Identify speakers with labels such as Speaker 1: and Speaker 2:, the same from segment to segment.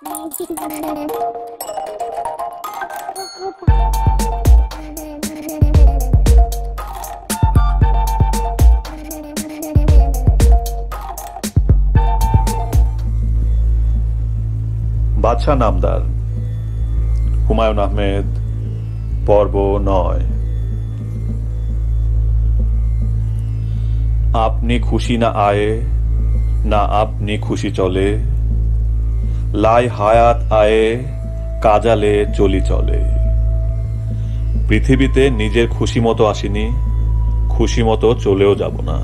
Speaker 1: বাদশাহ নামদার, হুমায়ুন আহমেদ, পর্ব 9। আপনি খুশি না আয়ে, না আপনি খুশি চলে, লাই হায়াত আয়ে, কাজালে চলি চলে। পৃথিবীতে নিজের খুশি মতো আসিনি, খুশি মতো চলেও যাব না।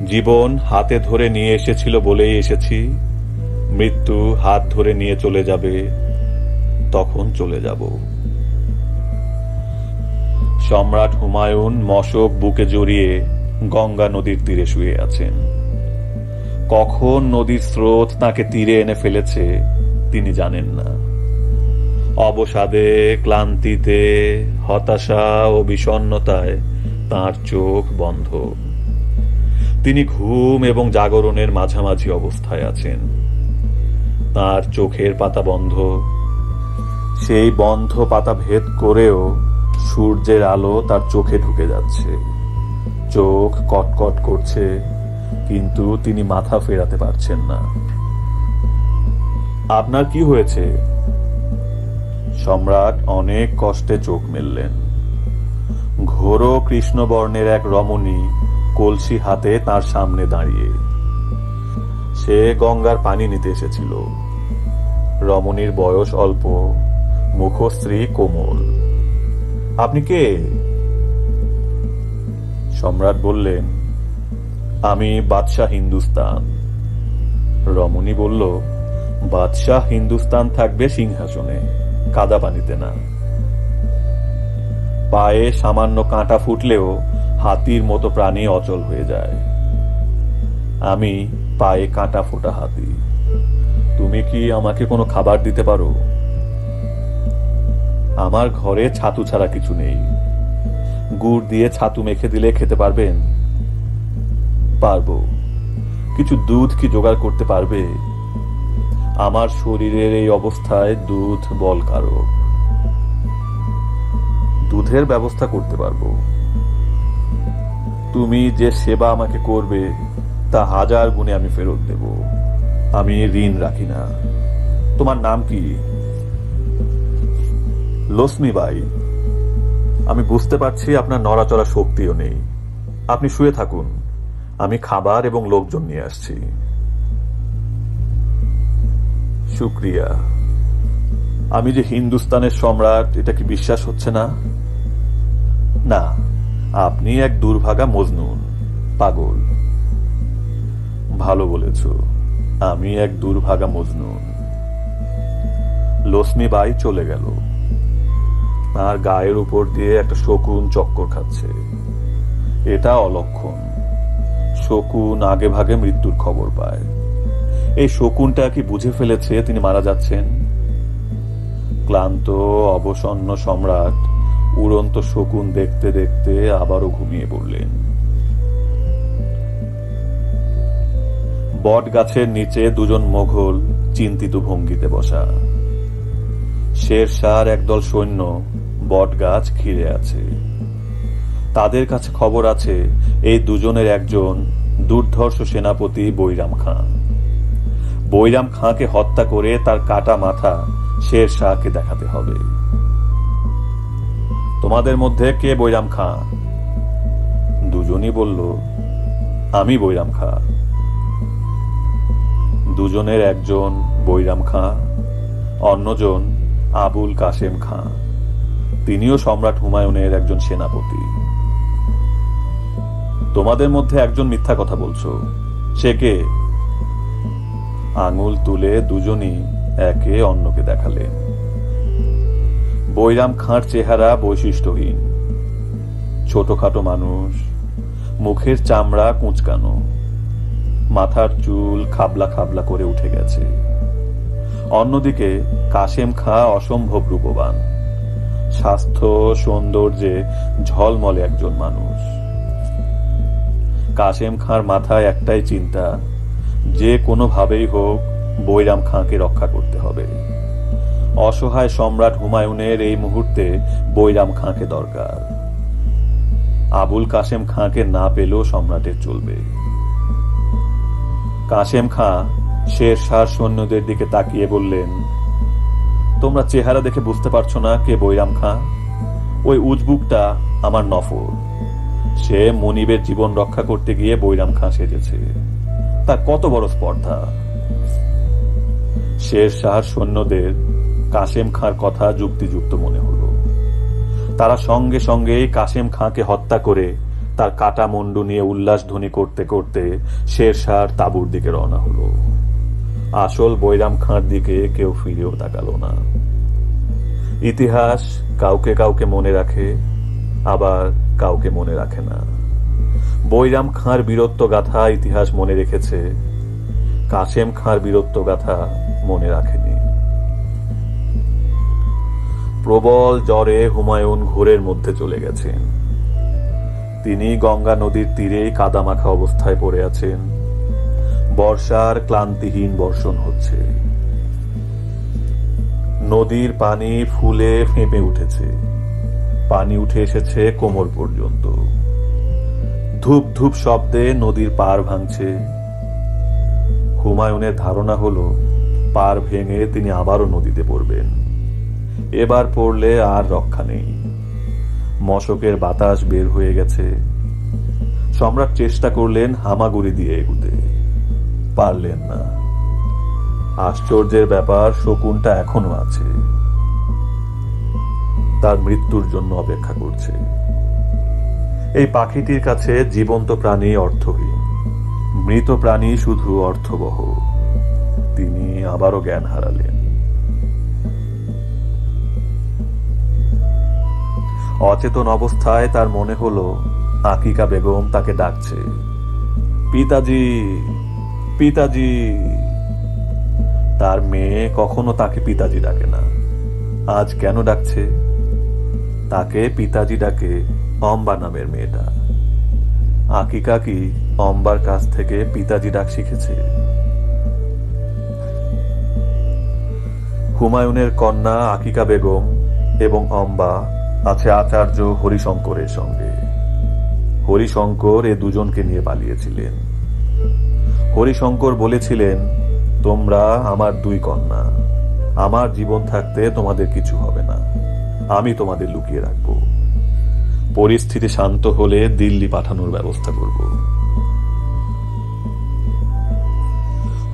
Speaker 1: জীবন হাতে ধরে নিয়ে এসেছিল বলেই এসেছি, মৃত্যু হাত ধরে নিয়ে চলে যাবে, তখন চলে যাব। সম্রাট হুমায়ুন মশক বুকে জড়িয়ে গঙ্গা নদীর তীরে শুয়ে আছেন। কখন নদীর স্রোত তাকে তীরে এনে ফেলেছে তিনি জানেন না। অবসাদে, ক্লান্তিতে, হতাশা ও বিষণ্ণতায় তার চোখ বন্ধ। তিনি ঘুম এবং জাগরণের মাঝামাঝি অবস্থায় আছেন। তার চোখের পাতা বন্ধ। সেই বন্ধ পাতা ভেদ করেও সূর্যের আলো তার চোখে ঢুকে যাচ্ছে। চোখ কটকট করছে, কিন্তু তিনি মাথা ফেরাতে পারছেন না। আপনার কি হয়েছে? সম্রাট অনেক কষ্টে চোখ মেললেন। ঘোর কৃষ্ণবর্ণের এক রমণী কলসি হাতে তার সামনে দাঁড়িয়ে। সে গঙ্গার পানি নিতে এসেছিল। রমণীর বয়স অল্প, মুখশ্রী কোমল। আপনি কে? সম্রাট বললেন, আমি বাদশাহ হিন্দুস্তান। রমণী বলল, বাদশাহ হিন্দুস্তান থাকবে সিংহাসনে, কাদা পানিতে না। পায়ে সামান্য কাঁটা ফুটলেও হাতির মতো প্রাণী অচল হয়ে যায়। আমি পায়ে কাঁটা ফোটা হাতি। তুমি কি আমাকে কোনো খাবার দিতে পারো? আমার ঘরে ছাতু ছাড়া কিছু নেই। গুড় দিয়ে ছাতু মেখে দিলে খেতে পারবেন? পারবো। কিছু দুধ কি জোগাড় করতে পারবে? আমার শরীরের এই অবস্থায় দুধ বলকারক। দুধের ব্যবস্থা করতে পারবো। তুমি যে সেবা আমাকে করবে তা 1000 গুণে আমি ফেরত দেব। আমি ঋণ রাখি না। তোমার নাম কি? লক্ষ্মীবাই। আমি বুঝতে পারছি আপনার নড়াচড়া শক্তিও নেই। আপনি শুয়ে থাকুন, আমি খাবার এবং লোকজন নিয়ে আসছি। শুক্রিয়া। আমি যে হিন্দুস্তানের সম্রাট এটা কি বিশ্বাস হচ্ছে না? না, আপনি এক দুর্ভাগা মজনুন, পাগল। ভালো বলেছ, আমি এক দুর্ভাগা মজনুন। লক্ষ্মীবাই চলে গেল। তার গায়ের উপর দিয়ে একটা শকুন চক্কর খাচ্ছে। এটা অলক্ষণ। শকুন আগে ভাগে মৃত্যুর খবর পায়। এই শকুনটা কি বুঝে ফেলেছে তিনি মারা যাচ্ছেন? ক্লান্ত অবসন্ন সম্রাট উড়ন্ত শকুন দেখতে দেখতে আবারও ঘুমিয়ে পড়লেন। বট গাছের নিচে দুজন মোগল চিন্তিত ভঙ্গিতে বসা। শেরশাহর একদল সৈন্য বট গাছ ঘিরে আছে। তাদের কাছে খবর আছে এই দুজনের একজন দুর্ধর্ষ সেনাপতি বৈরাম খাঁ। বৈরাম খাঁকে হত্যা করে তার কাটা মাথা শেরশাহকে দেখাতে হবে। তোমাদের মধ্যে কে বৈরাম খাঁ? দুজনই বলল, আমি বৈরাম খাঁ। দুজনের একজন বৈরাম খাঁ, অন্যজন আবুল কাশেম খাঁ। তিনিও সম্রাট হুমায়ুনের একজন সেনাপতি। তোমাদের মধ্যে একজন মিথ্যা কথা বলছো। সে কে? আঙুল তুলে দুজনই একে অন্যকে দেখালেন। বৈরাম খাঁর চেহারা বৈশিষ্ট্যহীন। ছোটখাটো মানুষ, মুখের চামড়া কুঁচকানো, মাথার চুল খাবলা খাবলা করে উঠে গেছে। অন্যদিকে কাশেম খাঁ অসম্ভব রূপবান, স্বাস্থ্য সৌন্দর্যে ঝলমলে একজন মানুষ। কাশেম খাঁর মাথায় একটাই চিন্তা, যে কোনোভাবেই হোক বৈরাম খাঁকে রক্ষা করতে হবে। অসহায় সম্রাট হুমায়ুনের এই মুহূর্তে বৈরাম খাঁকে দরকার। আবুল কাশেম খাঁকে না পেলেও সম্রাটের চলবে। কাশেম খাঁ শের শাহর সৈন্যদের দিকে তাকিয়ে বললেন, তোমরা চেহারা দেখে বুঝতে পারছো না কে বৈরাম খাঁ? ওই উজবুকটা আমার নফর। সে মনিবের জীবন রক্ষা করতে গিয়ে বৈরাম খাঁ সেজেছে। তার কত বড় স্পর্ধা! শের শাহর সৈন্যদের কাশেম খাঁর কথা যুক্তিযুক্ত মনে হলো। তারা সঙ্গে সঙ্গেই কাশেম খাঁকে হত্যা করে তার কাটা মুন্ডু নিয়ে উল্লাসধ্বনি করতে করতে শের শাহর তাঁবুর দিকে রওনা হলো। আসল বৈরাম খাঁর দিকে কেউ ফিরেও তাকালো না। ইতিহাস কাউকে কাউকে মনে রাখে, আবার কাউকে মনে রাখে না। বৈরাম খাঁর বীরত্ব গাথা ইতিহাস মনে রেখেছে, কাশেম খাঁর বীরত্ব গাথা মনে রাখেনি। প্রবল জ্বরে হুমায়ুন ঘোরের মধ্যে চলে গেছেন। তিনি গঙ্গা নদীর তীরে কাদামাখা অবস্থায় পড়ে আছেন। বর্ষার ক্লান্তিহীন বর্ষণ হচ্ছে। নদীর পানি ফুলে ফেঁপে উঠেছে। পানি উঠে এসেছে কোমর পর্যন্ত। ধূপ ধূপ শব্দে নদীর পাড় ভাঙছে। হুমায়ুনের ধারণা হলো পাড় ভেঙে তিনি আবারও নদীতে পড়বেন। এবার পড়লে আর রক্ষা নেই। মশকের বাতাস বের হয়ে গেছে। সম্রাট চেষ্টা করলেন হামাগুড়ি দিয়ে এগুতে, পারলেন না। আশ্চর্যের ব্যাপার, শকুনটা এখনো আছে, তার মৃত্যুর জন্য অপেক্ষা করছে। এই পাখিটির কাছে জীবন্ত প্রাণী অর্থহীন, মৃত প্রাণী শুধু অর্থবহ। তিনি আবারও জ্ঞান হারালেন। অচেতন অবস্থায় তার মনে হলো আকিকা বেগম তাকে ডাকছে, পিতাজি, পিতাজি। তার মেয়ে কখনো তাকে পিতাজি ডাকে না, আজ কেন ডাকছে? তাকে পিতাজি ডাকে অম্বা নামের মেয়েটা। আকিকা কি অম্বার কাছ থেকে পিতাজি ডাক শিখেছে? হুমায়ুনের কন্যা আকিকা বেগম এবং অম্বা আছে আচার্য হরিশঙ্করের সঙ্গে। হরিশঙ্কর এ দুজনকে নিয়ে পালিয়েছিলেন। হরিশঙ্কর বলেছিলেন, তোমরা আমার দুই কন্যা, আমার জীবন থাকতে তোমাদের কিছু হবে না, আমি তোমাদের লুকিয়ে রাখব। পরিস্থিতি শান্ত হলে দিল্লি পাঠানোর ব্যবস্থা করব।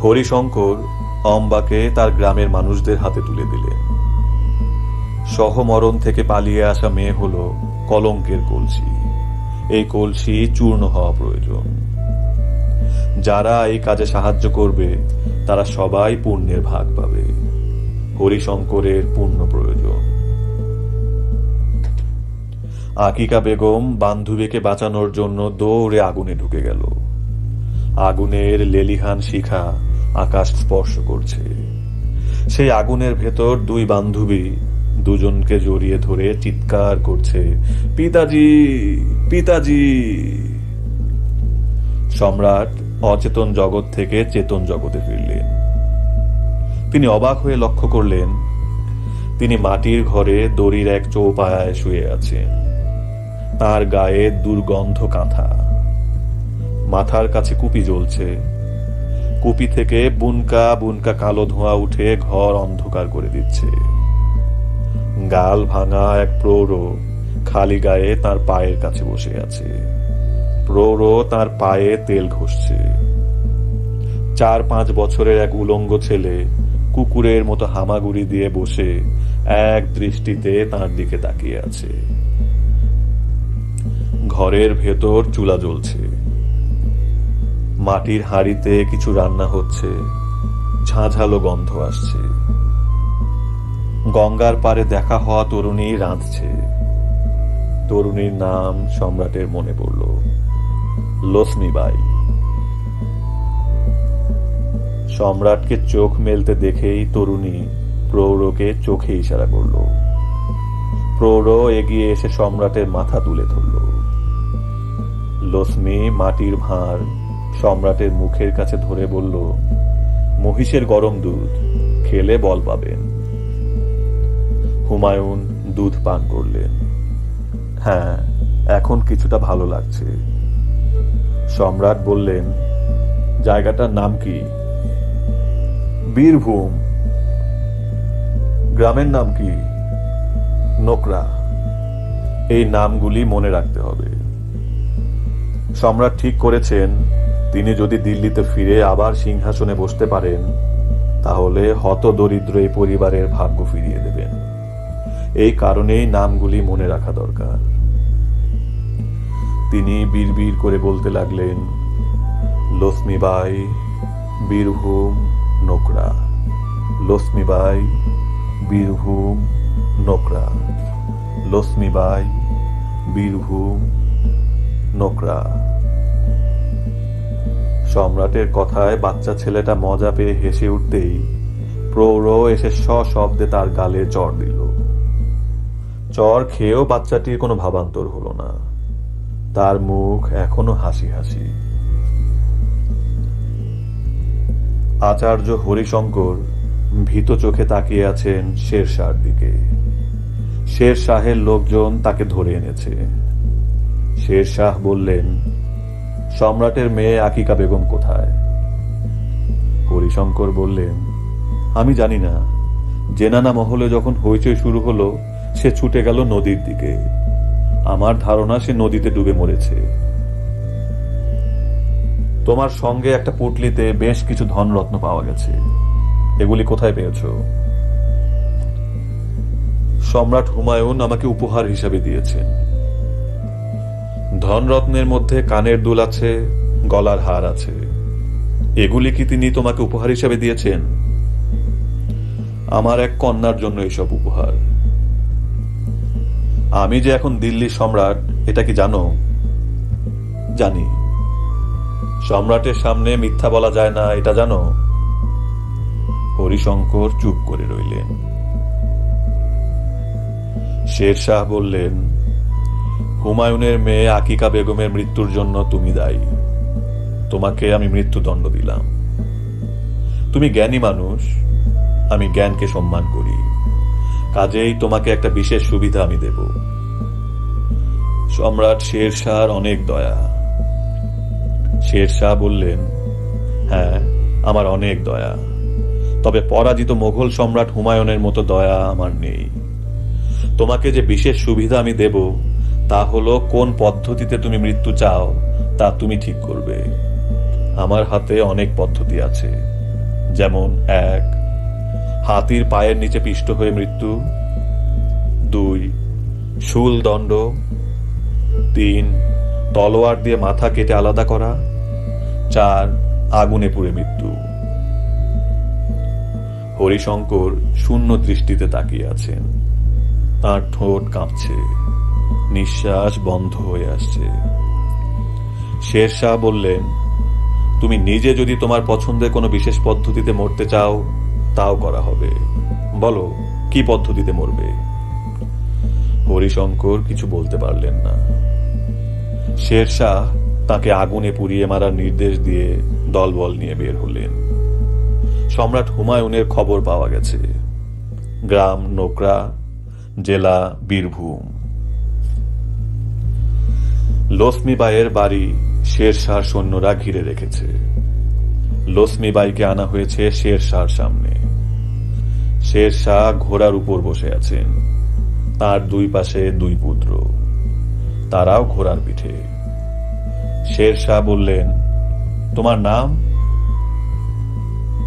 Speaker 1: হরিশঙ্কর অম্বাকে তার গ্রামের মানুষদের হাতে তুলে দিলেন। সহমরণ থেকে পালিয়ে আসা মেয়ে হলো কলঙ্কের কলসি। এই কলসি চূর্ণ হওয়া প্রয়োজন। যারা এই কাজে সাহায্য করবে তারা সবাই পুণ্যের ভাগ পাবে। হরিশঙ্করের পুণ্য প্রয়োজন। আকিকা বেগম বান্ধবীকে বাঁচানোর জন্য দৌড়ে আগুনে ঢুকে গেল। আগুনের লেলিহান শিখা আকাশ স্পর্শ করছে। সেই আগুনের ভেতর দুই বান্ধবী দুজনকে জড়িয়ে ধরে চিৎকার করছে, পিতাজি, পিতাজি। সম্রাট অচেতন জগৎ থেকে চেতন জগতে ফিরলেন। তিনি অবাক হয়ে লক্ষ্য করলেন, তিনি মাটির ঘরে দড়ির এক চৌপায়ায় শুয়ে আছেন। তার গায়ে দুর্গন্ধ কাঁথা। মাথার কাছে কুপি জ্বলছে। কুপি থেকে বুনকা বুনকা কালো ধোঁয়া উঠে ঘর অন্ধকার করে দিচ্ছে। গাল ভাঙা এক প্রৌঢ় খালি গায়ে তার পায়ের কাছে বসে আছে। প্রৌঢ় তার পায়ে তেল ঘষছে। 4-5 বছরের এক উলঙ্গ ছেলে কুকুরের মতো হামাগুড়ি দিয়ে বসে এক দৃষ্টিতে তার দিকে তাকিয়ে আছে। ঘরের ভেতর চুলা জ্বলছে। মাটির হাঁড়িতে কিছু রান্না হচ্ছে। ঝাঁঝালো গন্ধ আসছে। গঙ্গার পারে দেখা হওয়া তরুণী রাঁধছে। তরুণীর নাম সম্রাটের মনে পড়ল, লক্ষ্মীবাই। সম্রাটকে চোখ মেলতে দেখেই তরুণী প্রৌঢ়কে চোখে ইশারা করল। প্রৌঢ় এগিয়ে এসে সম্রাটের মাথা তুলে ধরল। লক্ষ্মী মাটির ভাঁড় সম্রাটের মুখের কাছে ধরে বলল, মহিষের গরম দুধ, খেলে বল পাবেন। হুমায়ুন দুধ পান করলেন। হ্যাঁ, এখন কিছুটা ভালো লাগছে। সম্রাট বললেন, জায়গাটার নাম কি? বীরভূম। গ্রামের নাম কি? নোকরা। এই নামগুলি মনে রাখতে হবে। সম্রাট ঠিক করেছেন, তিনি যদি দিল্লিতে ফিরে আবার সিংহাসনে বসতে পারেন, তাহলে হতদরিদ্র এই পরিবারের ভাগ্য ফিরিয়ে দেবেন। এই কারণেই নামগুলি মনে রাখা দরকার। তিনি বিড়বিড় করে বলতে লাগলেন, লক্ষ্মীবাই, বীরভূম, নোকরা। লক্ষ্মীবাই, বীরভূম, নোকরা। লক্ষ্মীবাই, বীরভূম, নোকরা। সম্রাটের কথায় বাচ্চা ছেলেটা মজা পেয়ে হেসে উঠতেই প্রৌঢ় এসে সশব্দে তার গালে চড় দিল। চড় খেয়েও বাচ্চাটির কোনো ভাবান্তর হলো না। তার মুখ এখনো হাসি হাসি। আচার্য হরিশঙ্কর ভীত চোখে তাকিয়ে আছেন শেরশাহর দিকে। শেরশাহের লোকজন তাকে ধরে এনেছে। শেরশাহ বললেন, সম্রাটের মেয়ে আকিকা বেগম কোথায়? হরিশঙ্কর বললেন, আমি জানি না। জেনানা মহলে যখন হইচই শুরু হলো, সে ছুটে গেল নদীর দিকে। আমার ধারণা সে নদীতে ডুবে মরেছে। তোমার সঙ্গে একটা পুটলিতে বেশ কিছু ধনরত্ন পাওয়া গেছে। এগুলি কোথায় পেয়েছ? সম্রাট হুমায়ুন আমাকে উপহার হিসাবে দিয়েছেন। ধনরত্নের মধ্যে কানের দুল আছে, গলার হার আছে। এগুলি কি তিনি তোমাকে উপহার হিসাবে দিয়েছেন? আমার এক কন্যার জন্য এসব উপহার। আমি যে এখন দিল্লির সম্রাট, এটা কি জানো? জানি। সম্রাটের সামনে মিথ্যা বলা যায় না, এটা জানো? হরিশঙ্কর চুপ করে রইলেন। শেরশাহ বললেন, হুমায়ুনের মেয়ে আকিকা বেগমের মৃত্যুর জন্য তুমি দায়ী। তোমাকে আমি মৃত্যুদণ্ড দিলাম। তুমি জ্ঞানী মানুষ, আমি জ্ঞানকে সম্মান করি। কাজেই তোমাকে একটা বিশেষ সুবিধা আমি দেব। সম্রাট শেরশাহর অনেক দয়া। শেরশাহ বললেন, হ্যাঁ, আমার অনেক দয়া। তবে পরাজিত মোগল সম্রাট হুমায়ুনের মতো দয়া আমার নেই। তোমাকে যে বিশেষ সুবিধা আমি দেব, তা হলো কোন পদ্ধতিতে তুমি মৃত্যু চাও তা তুমি ঠিক করবে। আমার হাতে অনেক পদ্ধতি আছে। যেমন 1, হাতির পায়ের নিচে পিষ্ট হয়ে মৃত্যু। 2, শূল দণ্ড। 3, তলোয়ার দিয়ে মাথা কেটে আলাদা করা। 4, আগুনে পুড়ে মৃত্যু। হরিশঙ্কর শূন্য দৃষ্টিতে তাকিয়ে আছেন। তার ঠোঁট কাঁপছে, নিঃশ্বাস বন্ধ হয়ে আসছে। শেরশাহ বললেন, তুমি নিজে যদি তোমার পছন্দের কোনো বিশেষ পদ্ধতিতে মরতে চাও, তাও করা হবে। বলো, কি পদ্ধতিতে মরবে? হরিশঙ্কর কিছু বলতে পারলেন না। শেরশাহ তাকে আগুনে পুড়িয়ে মারার নির্দেশ দিয়ে দলবল নিয়ে বের হলেন। সম্রাট হুমায়ুনের খবর পাওয়া গেছে। গ্রাম নোকরা, জেলা বীরভূম। লক্ষ্মীবাইয়ের বাড়ি শেরশাহর সৈন্যরা ঘিরে রেখেছে। লক্ষ্মীবাইকে আনা হয়েছে শেরশাহর সামনে। শেরশাহ ঘোড়ার উপর বসে আছেন। তার 2 পাশে 2 পুত্র, তারাও ঘোড়ার পিঠে। শেরশাহ বললেন, তোমার নাম?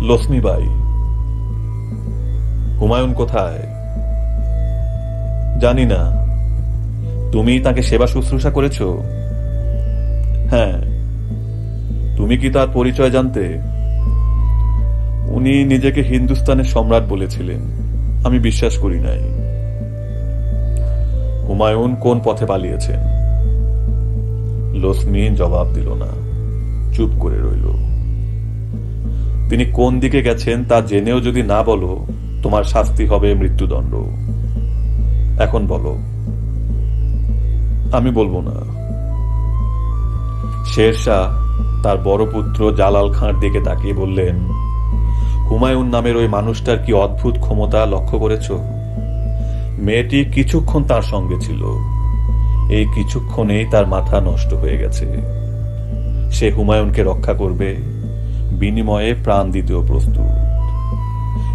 Speaker 1: লক্ষ্মীবাই। হুমায়ুন কোথায়? জানি না। তুমি তাকে সেবা শুশ্রূষা করেছ? হ্যাঁ। তুমি কি তার পরিচয় জানতে? উনি নিজেকে হিন্দুস্তানের সম্রাট বলেছিলেন। আমি বিশ্বাস করি নাই। হুমায়ুন কোন পথে পালিয়েছেন? লক্ষ্মী জবাব দিল না, চুপ করে রইল। তিনি কোন দিকে গেছেন তা জেনেও যদি না বলো, তোমার শাস্তি হবে মৃত্যুদণ্ড। এখন বলো। আমি বলবো না। শেরশাহ তার বড় পুত্র জালাল খাঁর দিকে তাকিয়ে বললেন, হুমায়ুন নামের ওই মানুষটার কি অদ্ভুত ক্ষমতা লক্ষ্য করেছ? মেয়েটি কিছুক্ষণ তার সঙ্গে ছিল, এই কিছুক্ষণেই তার মাথা নষ্ট হয়ে গেছে। সে হুমায়ুনকে রক্ষা করবে, বিনিময়ে প্রাণ দিতেও প্রস্তুত।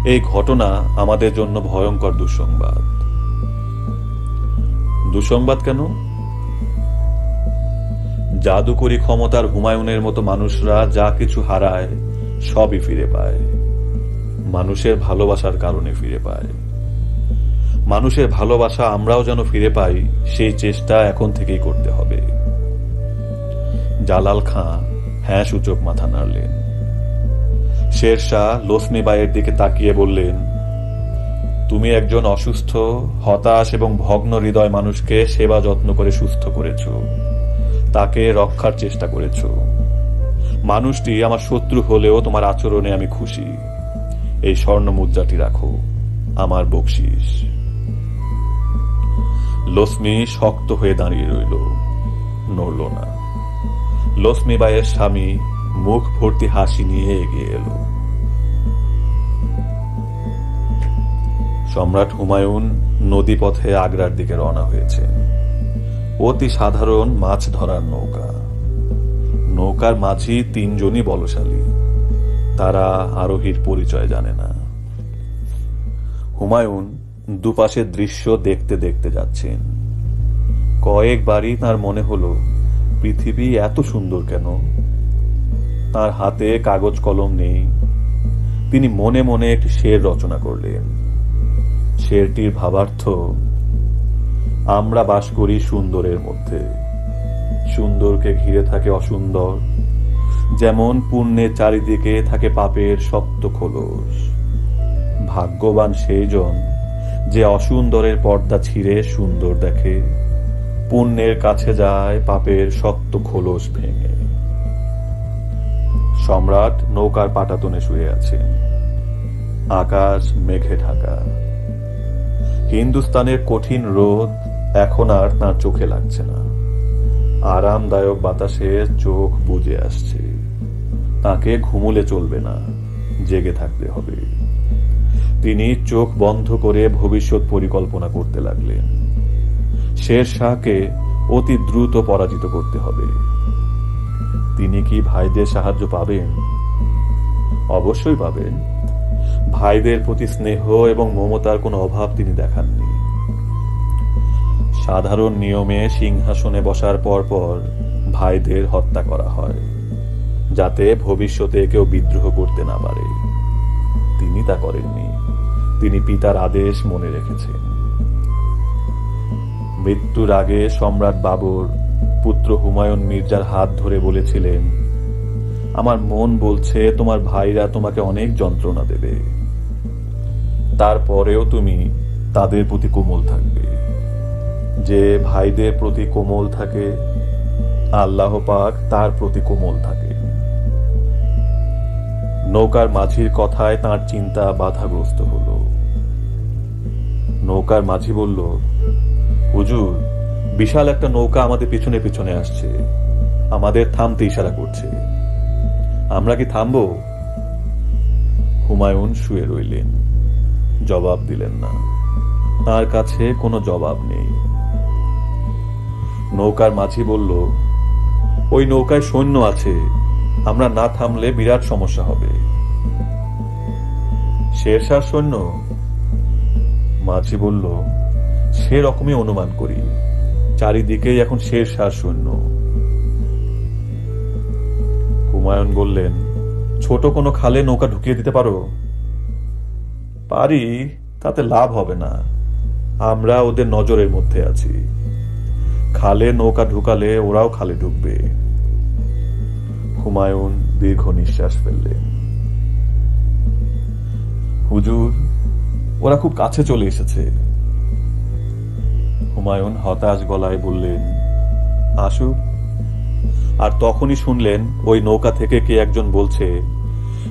Speaker 1: এই ঘটনা আমাদের জন্য ভয়ঙ্কর দুঃসংবাদ। দুঃসংবাদ কেন? জাদুকরী ক্ষমতার হুমায়ুনের মতো মানুষরা যা কিছু হারায় সবই ফিরে পায়। মানুষের ভালোবাসার কারণে ফিরে পায়। মানুষের ভালোবাসা আমরাও যেন ফিরে পাই, সেই চেষ্টা এখন থেকেই করতে হবে। জালাল খাঁ হ্যাঁ সূচক মাথা নাড়লেন। শেরশাহ লক্ষ্মীবাইয়ের দিকে তাকিয়ে বললেন, তুমি একজন অসুস্থ, হতাশ এবং ভগ্ন হৃদয় মানুষকে সেবা যত্ন করে সুস্থ করেছ, তাকে রক্ষার চেষ্টা করেছ। মানুষটি আমার শত্রু হলেও তোমার আচরণে আমি খুশি। এই স্বর্ণ মুদ্রাটি রাখো, আমার বকশিস। লক্ষ্মী শক্ত হয়ে দাঁড়িয়ে রইল, নড়ল না। লক্ষ্মীবাইয়ের স্বামী মুখ ভর্তি হাসি নিয়ে এগিয়ে এলো। সম্রাট হুমায়ুন নদীপথে আগ্রার দিকে রওনা হয়েছে। অতি সাধারণ মাছ ধরার নৌকা। নৌকার মাঝি তিনজনই বলশালী, তারা আরোহীর পরিচয় জানে না। হুমায়ুন দুপাশের দৃশ্য দেখতে দেখতে যাচ্ছেন। কয়েকবারই তার মনে হলো, পৃথিবী এত সুন্দর কেন? তার হাতে কাগজ কলম নেই। তিনি মনে মনে একটি শের রচনা করলেন। শেরটির ভাবার্থ, আমরা বাস করি সুন্দরের মধ্যে, সুন্দরকে ঘিরে থাকে অসুন্দর, যেমন পুণ্যের চারিদিকে থাকে পাপের শক্ত খোলস। ভাগ্যবান সেই জন যে অসুন্দরের পর্দা ছিঁড়ে সুন্দর দেখে, পুণ্যের কাছে যায় পাপের শক্ত খোলস ভেঙে। সম্রাট নৌকার পাটাতনে শুয়ে আছেন। আকাশ মেঘে ঢাকা। হিন্দুস্তানের কঠিন রোদ এখন আর তাঁর চোখে লাগছে না। আরামদায়ক বাতাসে চোখ বুজে আসছে। তাকে ঘুমুলে চলবে না, জেগে থাকতে হবে। তিনি চোখ বন্ধ করে ভবিষ্যৎ পরিকল্পনা করতে লাগলেন। শেরশাহকে অতি দ্রুত পরাজিত করতে হবে। তিনি কি ভাইদের সাহায্য পাবেন? অবশ্যই পাবেন। ভাইদের প্রতি স্নেহ এবং মমতার কোনো অভাব তিনি দেখাননি। সাধারণ নিয়মে সিংহাসনে বসার পর ভাইদের হত্যা করা হয়, যাতে ভবিষ্যতে কেউ বিদ্রোহ করতে না পারে। তিনি তা করেননি। তিনি পিতার আদেশ মনে রেখেছেন। মৃত্যুর আগে সম্রাট বাবর পুত্র হুমায়ুন মির্জার হাত ধরে বলেছিলেন, আমার মন বলছে তোমার ভাইরা তোমাকে অনেক যন্ত্রণা দেবে, তারপরেও তুমি তাদের প্রতি কোমল থাকবে। যে ভাইদের প্রতি কোমল থাকে, আল্লাহ পাক তার প্রতি কোমল থাকে। নৌকার মাঝির কথায় তার চিন্তা বাধাগ্রস্ত হল। নৌকার মাঝি বলল, হুজুর, বিশাল একটা নৌকা আমাদের পিছনে পিছনে আসছে, আমাদের থামতে ইশারা করছে। আমরা কি থামবো? হুমায়ুন শুয়ে রইলেন, জবাব দিলেন না। তার কাছে কোনো জবাব নেই। নৌকার মাঝি বলল, ওই নৌকায় সৈন্য আছে, আমরা না থামলে বিরাট সমস্যা হবে। শেরশাহ সৈন্য? মাঝি বলল, সে রকমই অনুমান করি, চারিদিকেই এখন শেরশাহ সৈন্য। হুমায়ুন বললেন, ছোট কোনো খালে নৌকা ঢুকিয়ে দিতে পারো? পারি, তাতে লাভ হবে না। আমরা ওদের নজরের মধ্যে আছি। খালে নৌকা ঢুকালে ওরাও খালে ঢুকবে। হুমায়ুন দীর্ঘ নিঃশ্বাস ফেললেন। হুজুর, ওরা খুব কাছে চলে এসেছে। হুমায়ুন হতাশ গলায় বললেন, আসুক। আর তখনই শুনলেন ওই নৌকা থেকে কে একজন বলছে,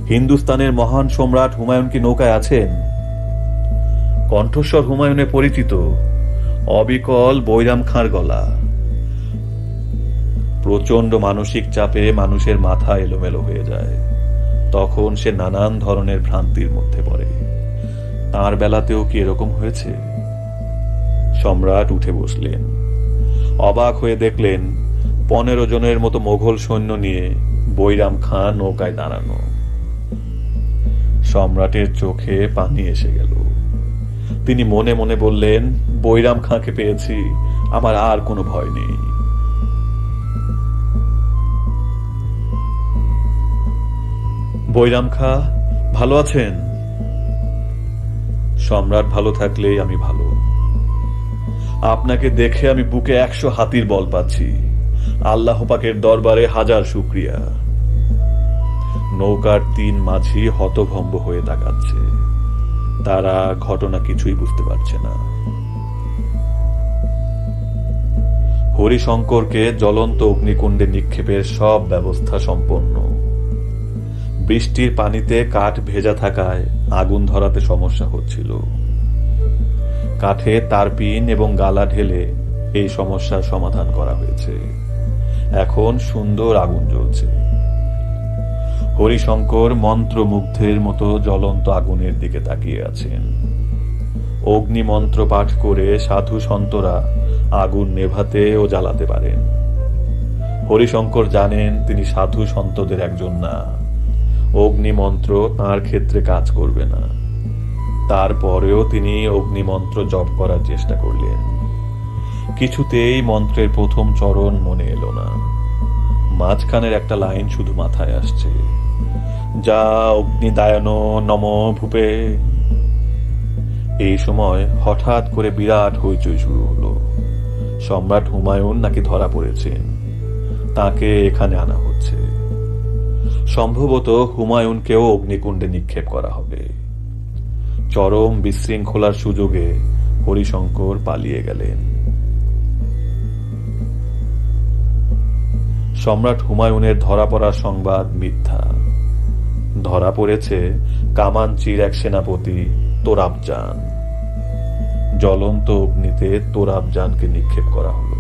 Speaker 1: হিন্দুস্তানের মহান সম্রাট হুমায়ুন কি নৌকায় আছেন? কণ্ঠস্বর হুমায়ুনে পরিচিত, অবিকল বৈরাম খাঁর গলা। প্রচন্ড মানসিক চাপে মানুষের মাথা এলোমেলো হয়ে যায়। তখন সে নানান ধরনের ভ্রান্তির মধ্যে পড়ে। তার বেলাতেও কি এরকম হয়েছে? সম্রাট উঠে বসলেন। অবাক হয়ে দেখলেন 15 জনের মতো মোগল সৈন্য নিয়ে বৈরাম খাঁ নৌকায় দাঁড়ানো। সম্রাটের চোখে পানি এসে গেল। তিনি মনে মনে বললেন, বৈরাম খাঁকে পেয়েছি, আমার আর কোনো ভয় নেই। বৈরাম খাঁ, ভালো আছেন? সম্রাট ভালো থাকলেই আমি ভালো। আপনাকে দেখে আমি বুকে 100 হাতির বল পাচ্ছি। আল্লাহ পাকের দরবারে হাজার শুকরিয়া। নৌকার 3 মাঝি হতভম্ব হয়ে তাকাচ্ছে। তারা ঘটনা কিছুই বুঝতে পারছে না। হরিশঙ্করকে জ্বলন্ত অগ্নিকুণ্ডে নিক্ষেপের সব ব্যবস্থা সম্পন্ন। বৃষ্টির পানিতে কাঠ ভেজা থাকায় আগুন ধরাতে সমস্যা হচ্ছিল। কাঠে তারপিন এবং গালা ঢেলে এই সমস্যার সমাধান করা হয়েছে। এখন সুন্দর আগুন জ্বলছে। হরিশঙ্কর মন্ত্রমুগ্ধের মতো জ্বলন্ত আগুনের দিকে তাকিয়ে আছেন। অগ্নি মন্ত্র পাঠ করে সাধু সন্তরা আগুন নেভাতে ও জ্বালাতে পারেন। হরিশঙ্কর জানেন তিনি সাধু সন্তদের একজন না। অগ্নি মন্ত্র তাঁর ক্ষেত্রে কাজ করবে না। তারপরেও তিনি অগ্নি মন্ত্র জপ করার চেষ্টা করলেন। কিছুতেই মন্ত্রের প্রথম চরণ মনে এলো না। মাঝখানের একটা লাইন শুধু মাথায় আসছে, যা অগ্নিদায়ন নম ভূপে। এই সময় হঠাৎ করে বিরাট হইচই শুরু হলো। সম্রাট হুমায়ুন নাকি ধরা পড়েছেন, তাকে এখানে আনা হচ্ছে। সম্ভবত হুমায়ুনকেও অগ্নিকুণ্ডে নিক্ষেপ করা হবে। চরম বিশৃঙ্খলার সুযোগে হরিশঙ্কর পালিয়ে গেলেন। সম্রাট হুমায়ুনের ধরা পড়ার সংবাদ মিথ্যা। ধরা পড়েছে কামানচির এক সেনাপতি তোরাবজান। জ্বলন্ত অগ্নিতে তোরাবজানকে নিক্ষেপ করা হলো।